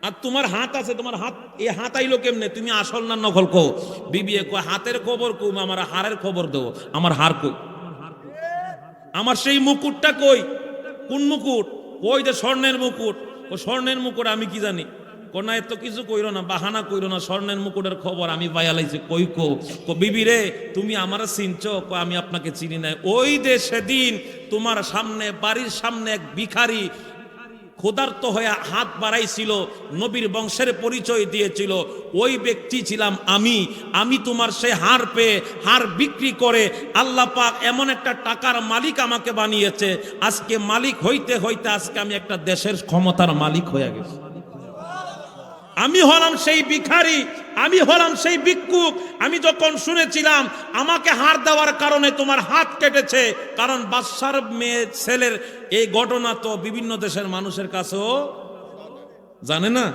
আর তোমার হাত আছে, তোমার হাত, এই হাত আইলো কেমনে? তুমি আসল না নকল কো? বিবি কয় হাতের খবর কই, আমার হাড়ের খবর দেবো। আমার হাড় কই? আমার সেই মুকুটটা কই? কোন মুকুট? কই যে স্বর্ণের মুকুট। ও স্বর্ণের মুকুট আমি কি জানি? কোনা এত কিছু কইরো না, বাহানা কইরো না, স্বর্ণের মুকুটের খবর আমি পাইয়ালাইছি। কই কো? বিবি রে তুমি আমার চিনছো? আমি আপনাকে চিনি নাই। ওই যে সেদিন তোমার সামনে, বাড়ির সামনে এক ভিখারি ক্ষুধার্ত হয়ে হাত বাড়াইছিল, নবীর বংশের পরিচয় দিয়েছিল, ওই ব্যক্তি ছিলাম আমি। আমি তোমার সেই হাড় পেয়ে, হাড় বিক্রি করে আল্লাহ পাক এমন একটা টাকার মালিক আমাকে বানিয়েছে। আজকে মালিক হইতে হইতে আজকে আমি একটা দেশের ক্ষমতার মালিক হয়ে গেছি। আমি হলাম সেই ভিখারি, আমি হলাম সেই ভিক্ষুক। আমি যখন শুনেছিলাম আমাকে হাড় দেওয়ার কারণে তোমার হাত কেটেছে, কারণ বাদশার মেয়ে ছেলের এই ঘটনা তো বিভিন্ন দেশের মানুষের কাছেও জানে না।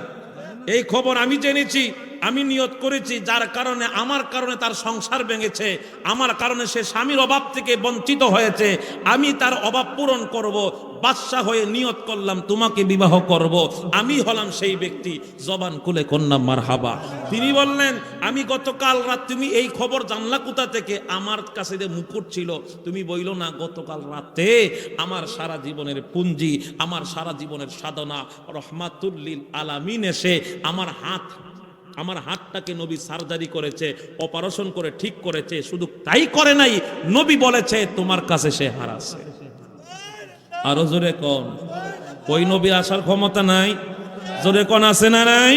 এই খবর আমি জেনেছি, আমি নিয়ত করেছি যার কারণে, আমার কারণে তার সংসার ভেঙেছে, আমার কারণে সে স্বামীর অভাব থেকে বঞ্চিত হয়েছে, আমি তার অভাব পূরণ করব। বাদশা হয়ে নিয়ত করলাম তোমাকে বিবাহ করব। আমি হলাম সেই ব্যক্তি। জবান খুলে কন্যা মারহাবা। তিনি বললেন আমি গতকাল রাত, তুমি এই খবর জানলা কোথা থেকে? আমার কাছে যে মুকুট ছিল, তুমি বইল না গতকাল রাতে আমার সারা জীবনের পুঞ্জি, আমার সারা জীবনের সাধনা রহমাতুল লিল আলামিন এসে আমার হাতটাকে নবী সার্জারি করেছে, অপারেশন করে ঠিক করেছে। শুধু তাই করে নাই, নবী বলেছে তোমার কাছে সে হার আছে। আরো জোরে কোন? ওই নবী আসার ক্ষমতা নাই? জোরে কোন আছে না নাই?